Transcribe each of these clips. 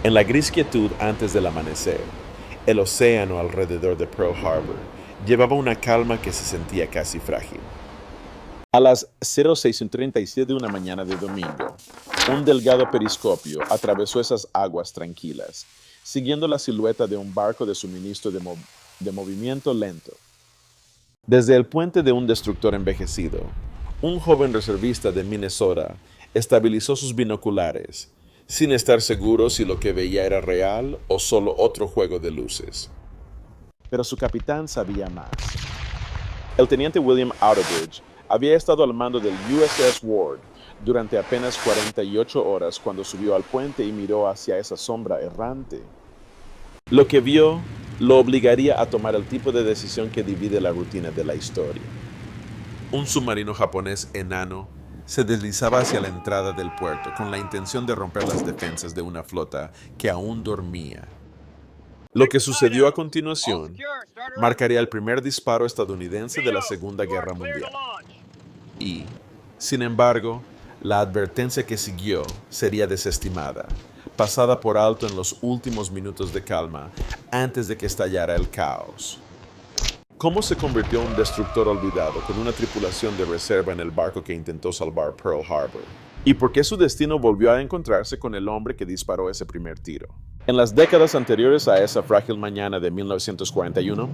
En la gris quietud antes del amanecer, el océano alrededor de Pearl Harbor llevaba una calma que se sentía casi frágil. A las 06:37 de una mañana de domingo, un delgado periscopio atravesó esas aguas tranquilas, siguiendo la silueta de un barco de suministro de movimiento lento. Desde el puente de un destructor envejecido, un joven reservista de Minnesota estabilizó sus binoculares, sin estar seguro si lo que veía era real o solo otro juego de luces. Pero su capitán sabía más. El teniente William Outerbridge había estado al mando del USS Ward durante apenas 48 horas cuando subió al puente y miró hacia esa sombra errante. Lo que vio lo obligaría a tomar el tipo de decisión que divide la rutina de la historia. Un submarino japonés enano se deslizaba hacia la entrada del puerto con la intención de romper las defensas de una flota que aún dormía. Lo que sucedió a continuación marcaría el primer disparo estadounidense de la Segunda Guerra Mundial. Y, sin embargo, la advertencia que siguió sería desestimada, pasada por alto en los últimos minutos de calma antes de que estallara el caos. ¿Cómo se convirtió un destructor olvidado con una tripulación de reserva en el barco que intentó salvar Pearl Harbor? ¿Y por qué su destino volvió a encontrarse con el hombre que disparó ese primer tiro? En las décadas anteriores a esa frágil mañana de 1941,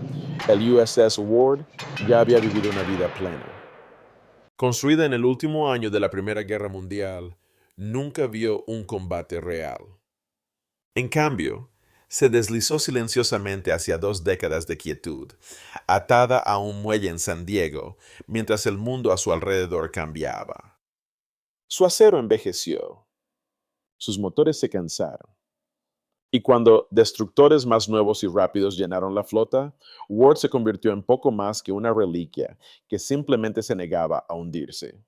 el USS Ward ya había vivido una vida plena. Construida en el último año de la Primera Guerra Mundial, nunca vio un combate real. En cambio, se deslizó silenciosamente hacia 2 décadas de quietud, atada a un muelle en San Diego, mientras el mundo a su alrededor cambiaba. Su acero envejeció, sus motores se cansaron, y cuando destructores más nuevos y rápidos llenaron la flota, Ward se convirtió en poco más que una reliquia que simplemente se negaba a hundirse.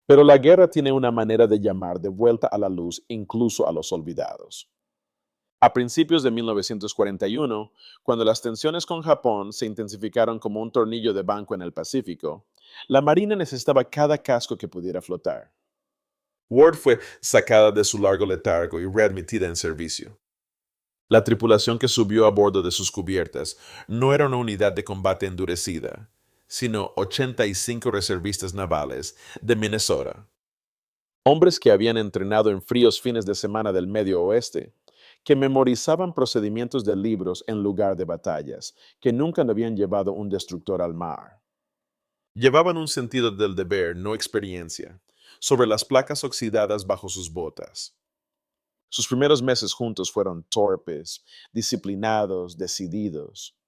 Pero la guerra tiene una manera de llamar de vuelta a la luz incluso a los olvidados. A principios de 1941, cuando las tensiones con Japón se intensificaron como un tornillo de banco en el Pacífico, la Marina necesitaba cada casco que pudiera flotar. Ward fue sacada de su largo letargo y readmitida en servicio. La tripulación que subió a bordo de sus cubiertas no era una unidad de combate endurecida, sino 85 reservistas navales de Minnesota. Hombres que habían entrenado en fríos fines de semana del Medio Oeste, que memorizaban procedimientos de libros en lugar de batallas, que nunca habían llevado un destructor al mar. Llevaban un sentido del deber, no experiencia, sobre las placas oxidadas bajo sus botas. Sus primeros meses juntos fueron torpes, disciplinados, decididos.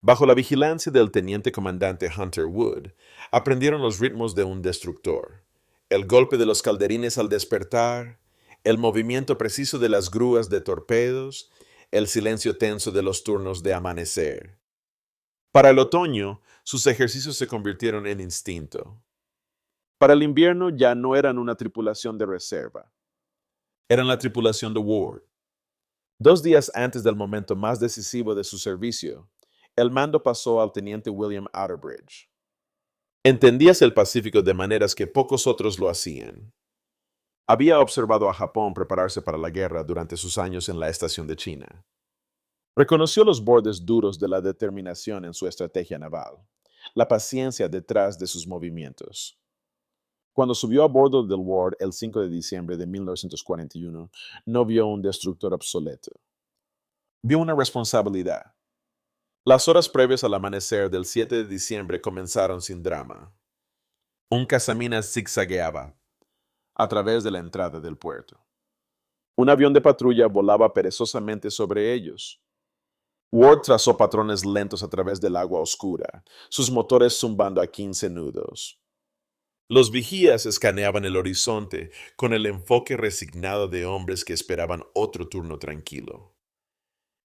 Bajo la vigilancia del teniente comandante Hunter Wood, aprendieron los ritmos de un destructor, el golpe de los calderines al despertar, el movimiento preciso de las grúas de torpedos, el silencio tenso de los turnos de amanecer. Para el otoño, sus ejercicios se convirtieron en instinto. Para el invierno ya no eran una tripulación de reserva, eran la tripulación de Ward. 2 días antes del momento más decisivo de su servicio, el mando pasó al teniente William Outerbridge. Entendías el Pacífico de maneras que pocos otros lo hacían. Había observado a Japón prepararse para la guerra durante sus años en la estación de China. Reconoció los bordes duros de la determinación en su estrategia naval, la paciencia detrás de sus movimientos. Cuando subió a bordo del Ward el 5 de diciembre de 1941, no vio un destructor obsoleto. Vio una responsabilidad. Las horas previas al amanecer del 7 de diciembre comenzaron sin drama. Un cazaminas zigzagueaba a través de la entrada del puerto. Un avión de patrulla volaba perezosamente sobre ellos. Ward trazó patrones lentos a través del agua oscura, sus motores zumbando a 15 nudos. Los vigías escaneaban el horizonte con el enfoque resignado de hombres que esperaban otro turno tranquilo.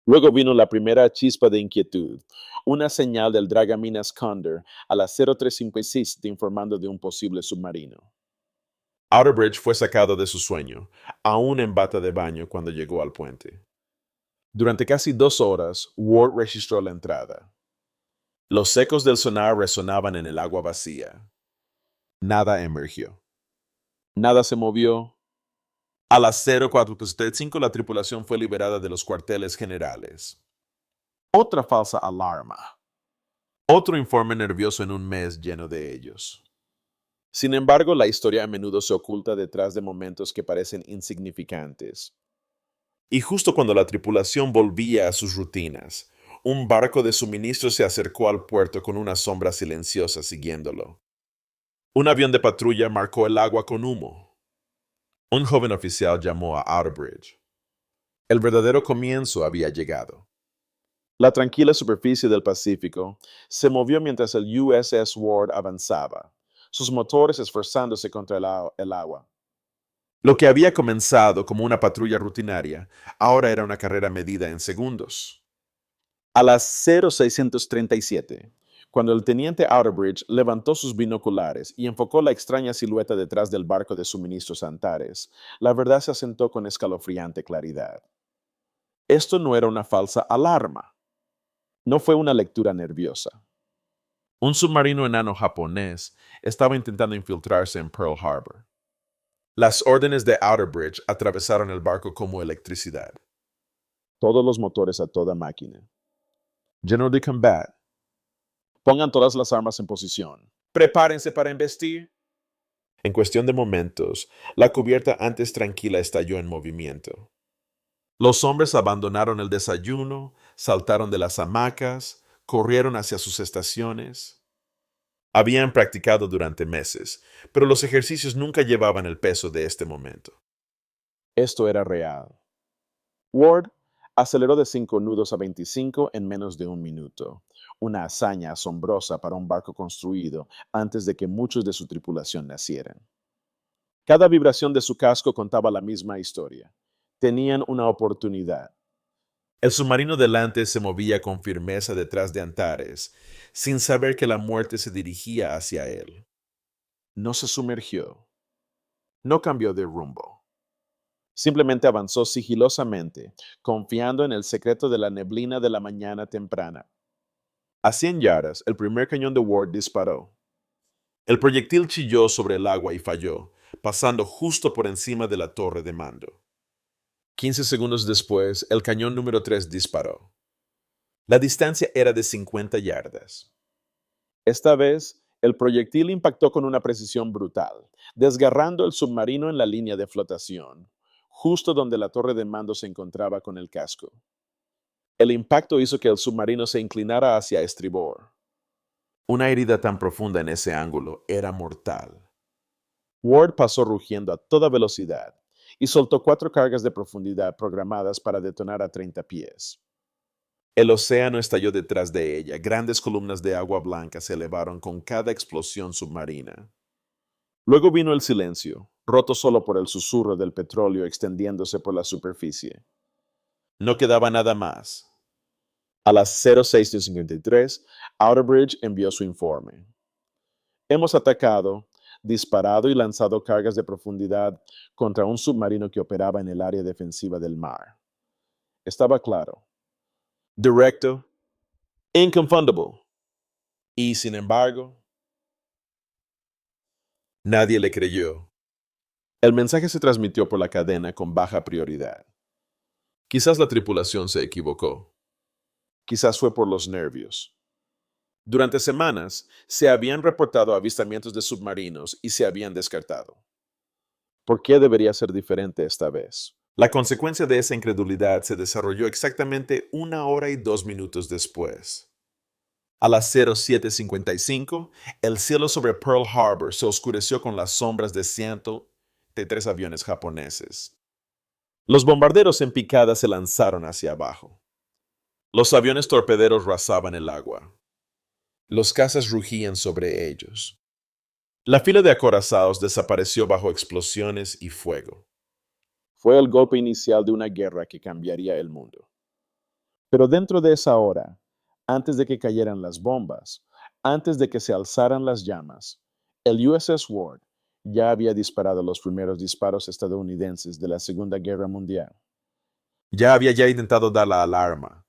Luego vino la primera chispa de inquietud, una señal del dragaminas Condor a las 03:56 informando de un posible submarino. Outerbridge fue sacado de su sueño, aún en bata de baño cuando llegó al puente. Durante casi 2 horas, Ward registró la entrada. Los ecos del sonar resonaban en el agua vacía. Nada emergió. Nada se movió. A las 04:35 la tripulación fue liberada de los cuarteles generales. Otra falsa alarma. Otro informe nervioso en un mes lleno de ellos. Sin embargo, la historia a menudo se oculta detrás de momentos que parecen insignificantes. Y justo cuando la tripulación volvía a sus rutinas, un barco de suministro se acercó al puerto con una sombra silenciosa siguiéndolo. Un avión de patrulla marcó el agua con humo. Un joven oficial llamó a Outerbridge. El verdadero comienzo había llegado. La tranquila superficie del Pacífico se movió mientras el USS Ward avanzaba, sus motores esforzándose contra el agua. Lo que había comenzado como una patrulla rutinaria, ahora era una carrera medida en segundos. A las 0637, cuando el teniente Outerbridge levantó sus binoculares y enfocó la extraña silueta detrás del barco de suministros Antares, la verdad se asentó con escalofriante claridad. Esto no era una falsa alarma. No fue una lectura nerviosa. Un submarino enano japonés estaba intentando infiltrarse en Pearl Harbor. Las órdenes de Outerbridge atravesaron el barco como electricidad. Todos los motores a toda máquina. General de combat. Pongan todas las armas en posición. Prepárense para embestir. En cuestión de momentos, la cubierta antes tranquila estalló en movimiento. Los hombres abandonaron el desayuno, saltaron de las hamacas, corrieron hacia sus estaciones. Habían practicado durante meses, pero los ejercicios nunca llevaban el peso de este momento. Esto era real. Ward aceleró de 5 nudos a 25 en menos de un minuto, una hazaña asombrosa para un barco construido antes de que muchos de su tripulación nacieran. Cada vibración de su casco contaba la misma historia. Tenían una oportunidad. El submarino delante se movía con firmeza detrás de Antares, sin saber que la muerte se dirigía hacia él. No se sumergió. No cambió de rumbo. Simplemente avanzó sigilosamente, confiando en el secreto de la neblina de la mañana temprana. A 100 yardas, el primer cañón de Ward disparó. El proyectil chilló sobre el agua y falló, pasando justo por encima de la torre de mando. 15 segundos después, el cañón número 3 disparó. La distancia era de 50 yardas. Esta vez, el proyectil impactó con una precisión brutal, desgarrando el submarino en la línea de flotación, justo donde la torre de mando se encontraba con el casco. El impacto hizo que el submarino se inclinara hacia estribor. Una herida tan profunda en ese ángulo era mortal. Ward pasó rugiendo a toda velocidad y soltó 4 cargas de profundidad programadas para detonar a 30 pies. El océano estalló detrás de ella. Grandes columnas de agua blanca se elevaron con cada explosión submarina. Luego vino el silencio, roto solo por el susurro del petróleo extendiéndose por la superficie. No quedaba nada más. A las 06:53, Outerbridge envió su informe. Hemos atacado, disparado y lanzado cargas de profundidad contra un submarino que operaba en el área defensiva del mar. Estaba claro. Directo, inconfundible. Y sin embargo, nadie le creyó. El mensaje se transmitió por la cadena con baja prioridad. Quizás la tripulación se equivocó. Quizás fue por los nervios. Durante semanas se habían reportado avistamientos de submarinos y se habían descartado. ¿Por qué debería ser diferente esta vez? La consecuencia de esa incredulidad se desarrolló exactamente 1 hora y 2 minutos después. A las 07:55, el cielo sobre Pearl Harbor se oscureció con las sombras de 103 aviones japoneses. Los bombarderos en picada se lanzaron hacia abajo. Los aviones torpederos rasaban el agua. Los cazas rugían sobre ellos. La fila de acorazados desapareció bajo explosiones y fuego. Fue el golpe inicial de una guerra que cambiaría el mundo. Pero dentro de esa hora, antes de que cayeran las bombas, antes de que se alzaran las llamas, el USS Ward ya había disparado los primeros disparos estadounidenses de la Segunda Guerra Mundial. Ya había intentado dar la alarma.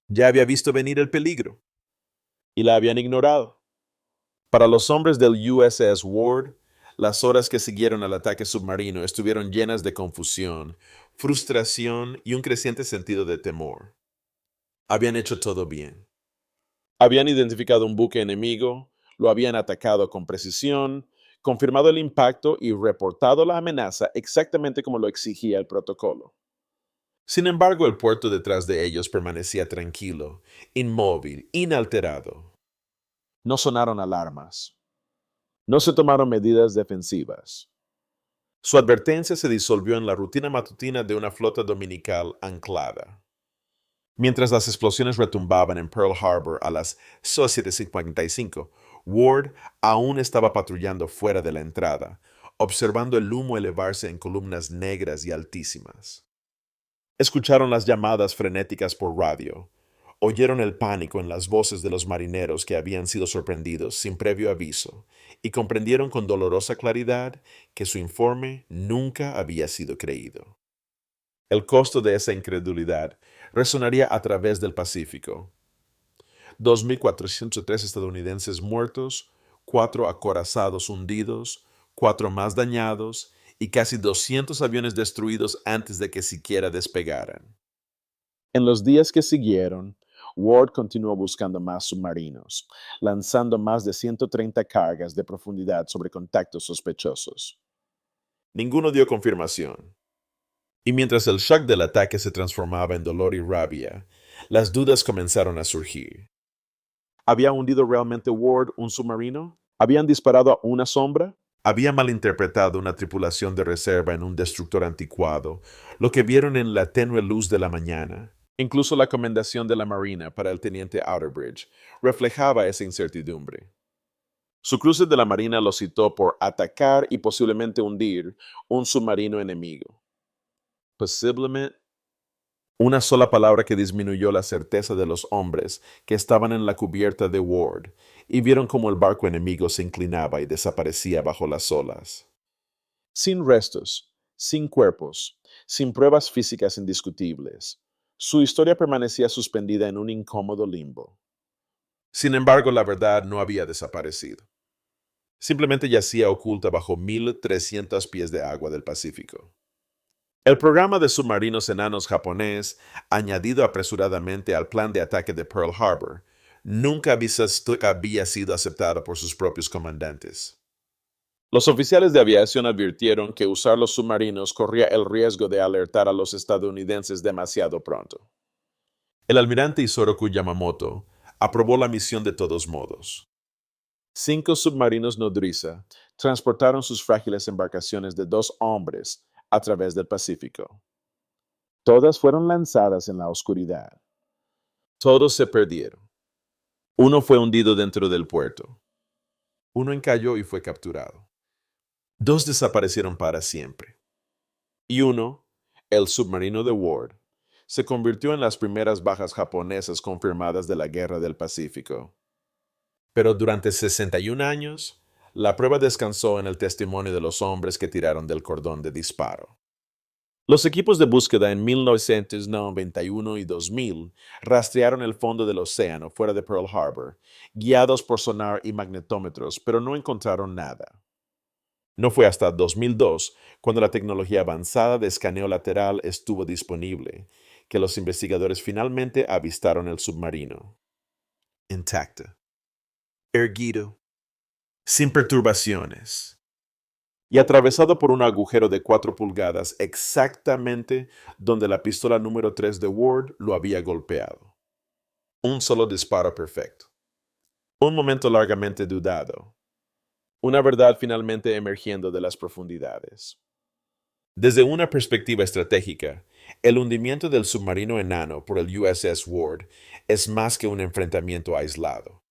Ya había visto venir el peligro. Y la habían ignorado. Para los hombres del USS Ward, Las horas que siguieron al ataque submarino estuvieron llenas de confusión, frustración y un creciente sentido de temor. Habían hecho todo bien. Habían identificado un buque enemigo, lo habían atacado con precisión, confirmado el impacto y reportado la amenaza exactamente como lo exigía el protocolo. Sin embargo, el puerto detrás de ellos permanecía tranquilo, inmóvil, inalterado. No sonaron alarmas. No se tomaron medidas defensivas. Su advertencia se disolvió en la rutina matutina de una flota dominical anclada. Mientras las explosiones retumbaban en Pearl Harbor a las 7:55, Ward aún estaba patrullando fuera de la entrada, observando el humo elevarse en columnas negras y altísimas. Escucharon las llamadas frenéticas por radio, oyeron el pánico en las voces de los marineros que habían sido sorprendidos sin previo aviso, y comprendieron con dolorosa claridad que su informe nunca había sido creído. El costo de esa incredulidad resonaría a través del Pacífico. 2.403 estadounidenses muertos, 4 acorazados hundidos, 4 más dañados y casi 200 aviones destruidos antes de que siquiera despegaran. En los días que siguieron, Ward continuó buscando más submarinos, lanzando más de 130 cargas de profundidad sobre contactos sospechosos. Ninguno dio confirmación. Y mientras el shock del ataque se transformaba en dolor y rabia, las dudas comenzaron a surgir. ¿Había hundido realmente Ward un submarino? ¿Habían disparado a una sombra? ¿Había malinterpretado una tripulación de reserva en un destructor anticuado, lo que vieron en la tenue luz de la mañana? Incluso la comendación de la Marina para el teniente Outerbridge reflejaba esa incertidumbre. Su cruce de la Marina lo citó por atacar y posiblemente hundir un submarino enemigo. Posiblemente, una sola palabra que disminuyó la certeza de los hombres que estaban en la cubierta de Ward y vieron cómo el barco enemigo se inclinaba y desaparecía bajo las olas. Sin restos, sin cuerpos, sin pruebas físicas indiscutibles, su historia permanecía suspendida en un incómodo limbo. Sin embargo, la verdad no había desaparecido. Simplemente yacía oculta bajo 1.300 pies de agua del Pacífico. El programa de submarinos enanos japonés, añadido apresuradamente al plan de ataque de Pearl Harbor, nunca había sido aceptado por sus propios comandantes. Los oficiales de aviación advirtieron que usar los submarinos corría el riesgo de alertar a los estadounidenses demasiado pronto. El almirante Isoroku Yamamoto aprobó la misión de todos modos. 5 submarinos nodriza transportaron sus frágiles embarcaciones de 2 hombres a través del Pacífico. Todas fueron lanzadas en la oscuridad. Todos se perdieron. Uno fue hundido dentro del puerto. Uno encalló y fue capturado. 2 desaparecieron para siempre. Y uno, el submarino de Ward, se convirtió en las primeras bajas japonesas confirmadas de la Guerra del Pacífico. Pero durante 61 años, la prueba descansó en el testimonio de los hombres que tiraron del cordón de disparo. Los equipos de búsqueda en 1991 y 2000 rastrearon el fondo del océano fuera de Pearl Harbor, guiados por sonar y magnetómetros, pero no encontraron nada. No fue hasta 2002, cuando la tecnología avanzada de escaneo lateral estuvo disponible, que los investigadores finalmente avistaron el submarino. Intacto, erguido, sin perturbaciones, y atravesado por un agujero de 4 pulgadas exactamente donde la pistola número 3 de Ward lo había golpeado. Un solo disparo perfecto. Un momento largamente dudado. Una verdad finalmente emergiendo de las profundidades. Desde una perspectiva estratégica, el hundimiento del submarino enano por el USS Ward es más que un enfrentamiento aislado.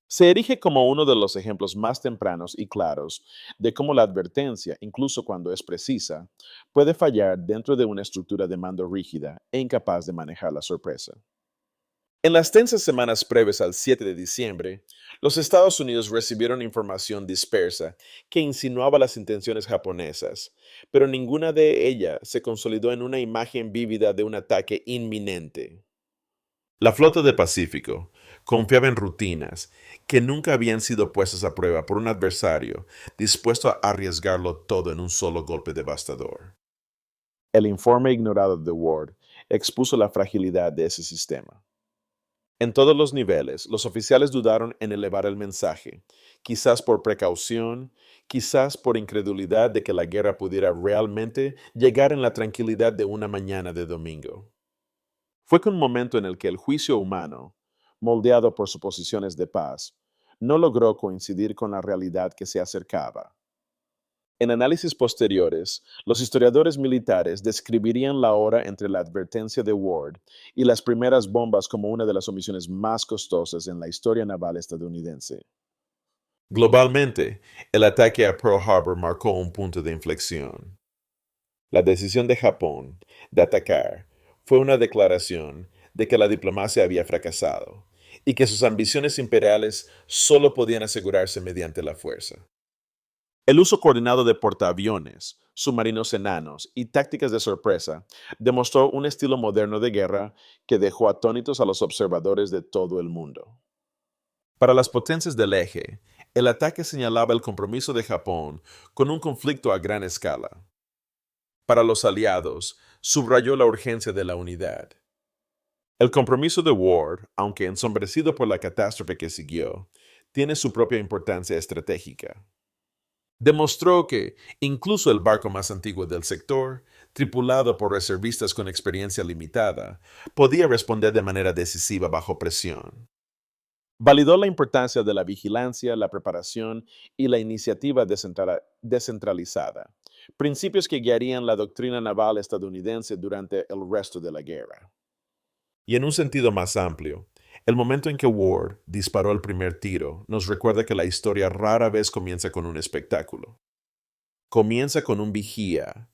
Se erige como uno de los ejemplos más tempranos y claros de cómo la advertencia, incluso cuando es precisa, puede fallar dentro de una estructura de mando rígida e incapaz de manejar la sorpresa. En las tensas semanas previas al 7 de diciembre, los Estados Unidos recibieron información dispersa que insinuaba las intenciones japonesas, pero ninguna de ellas se consolidó en una imagen vívida de un ataque inminente. La flota del Pacífico, Confiaba en rutinas que nunca habían sido puestas a prueba por un adversario dispuesto a arriesgarlo todo en un solo golpe devastador. El informe ignorado de Ward expuso la fragilidad de ese sistema. En todos los niveles, los oficiales dudaron en elevar el mensaje, quizás por precaución, quizás por incredulidad de que la guerra pudiera realmente llegar en la tranquilidad de una mañana de domingo. Fue que un momento en el que el juicio humano, moldeado por suposiciones de paz, no logró coincidir con la realidad que se acercaba. En análisis posteriores, los historiadores militares describirían la hora entre la advertencia de Ward y las primeras bombas como una de las omisiones más costosas en la historia naval estadounidense. Globalmente, el ataque a Pearl Harbor marcó un punto de inflexión. La decisión de Japón de atacar fue una declaración de que la diplomacia había fracasado y que sus ambiciones imperiales solo podían asegurarse mediante la fuerza. El uso coordinado de portaaviones, submarinos enanos y tácticas de sorpresa demostró un estilo moderno de guerra que dejó atónitos a los observadores de todo el mundo. Para las potencias del eje, el ataque señalaba el compromiso de Japón con un conflicto a gran escala. Para los aliados, subrayó la urgencia de la unidad. El compromiso de Ward, aunque ensombrecido por la catástrofe que siguió, tiene su propia importancia estratégica. Demostró que, incluso el barco más antiguo del sector, tripulado por reservistas con experiencia limitada, podía responder de manera decisiva bajo presión. Validó la importancia de la vigilancia, la preparación y la iniciativa descentralizada, principios que guiarían la doctrina naval estadounidense durante el resto de la guerra. Y en un sentido más amplio, el momento en que Ward disparó el primer tiro nos recuerda que la historia rara vez comienza con un espectáculo. Comienza con un vigía,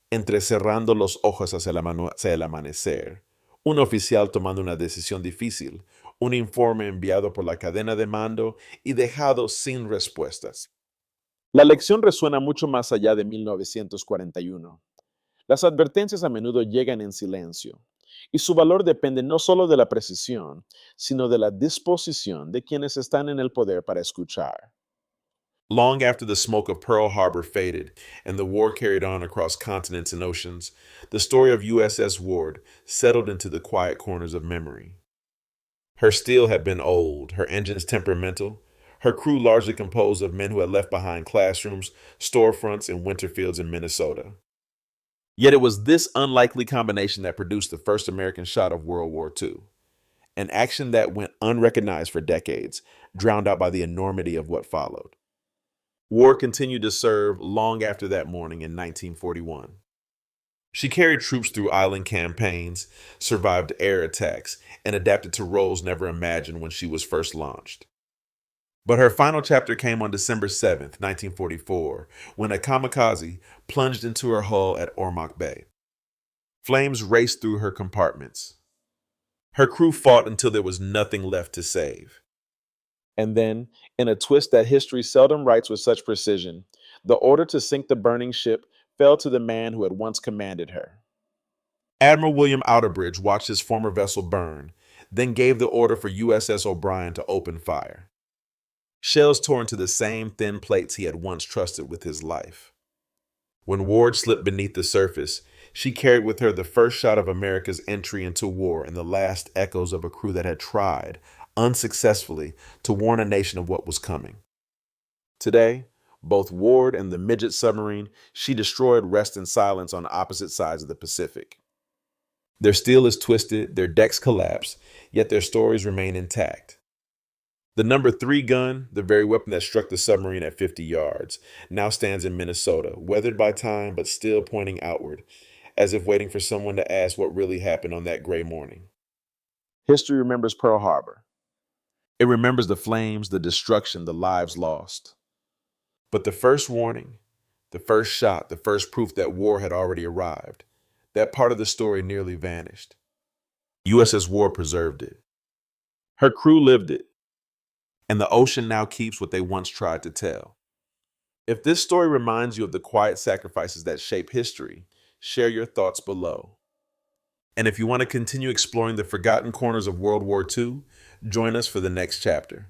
entrecerrando los ojos hacia el amanecer, un oficial tomando una decisión difícil, un informe enviado por la cadena de mando y dejado sin respuestas. La lección resuena mucho más allá de 1941. Las advertencias a menudo llegan en silencio, y su valor depende no solo de la precisión, sino de la disposición de quienes están en el poder para escuchar. Long after the smoke of Pearl Harbor faded and the war carried on across continents and oceans, the story of USS Ward settled into the quiet corners of memory. Her steel had been old, her engines temperamental, her crew largely composed of men who had left behind classrooms, storefronts, and winter fields in Minnesota. Yet it was this unlikely combination that produced the first American shot of World War II, an action that went unrecognized for decades, drowned out by the enormity of what followed. Ward continued to serve long after that morning in 1941. She carried troops through island campaigns, survived air attacks, and adapted to roles never imagined when she was first launched. But her final chapter came on December 7th, 1944, when a kamikaze plunged into her hull at Ormoc Bay. Flames raced through her compartments. Her crew fought until there was nothing left to save. And then, in a twist that history seldom writes with such precision, the order to sink the burning ship fell to the man who had once commanded her. Admiral William Outerbridge watched his former vessel burn, then gave the order for USS O'Brien to open fire. Shells tore into the same thin plates he had once trusted with his life. When Ward slipped beneath the surface, she carried with her the first shot of America's entry into war and the last echoes of a crew that had tried, unsuccessfully, to warn a nation of what was coming. Today, both Ward and the midget submarine she destroyed rest in silence on opposite sides of the Pacific. Their steel is twisted, their decks collapse, yet their stories remain intact. The number 3 gun, the very weapon that struck the submarine at 50 yards, now stands in Minnesota, weathered by time but still pointing outward, as if waiting for someone to ask what really happened on that gray morning. History remembers Pearl Harbor. It remembers the flames, the destruction, the lives lost. But the first warning, the first shot, the first proof that war had already arrived, that part of the story nearly vanished. USS Ward preserved it. Her crew lived it. And the ocean now keeps what they once tried to tell. If this story reminds you of the quiet sacrifices that shape history, share your thoughts below. And if you want to continue exploring the forgotten corners of World War II, join us for the next chapter.